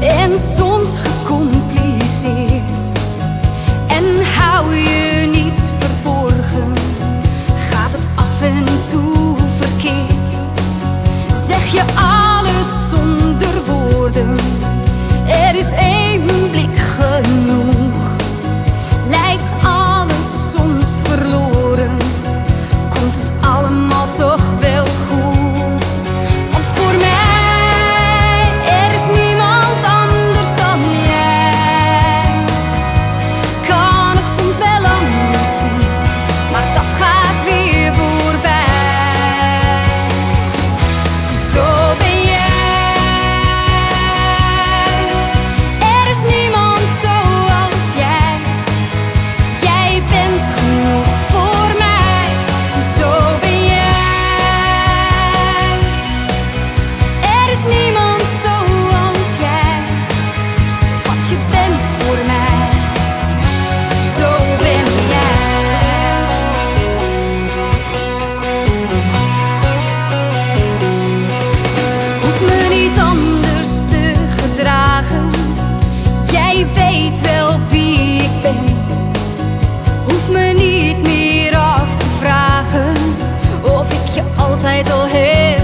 En soms gecompliceerd. En hou je niets verborgen, gaat het af en toe verkeerd. Zeg je alles zonder woorden, er is één blik genoeg. Lijkt alles soms verloren, komt het allemaal toch wel goed. Want voor mij jij weet wel wie ik ben. Hoef me niet meer af te vragen of ik je altijd al heb.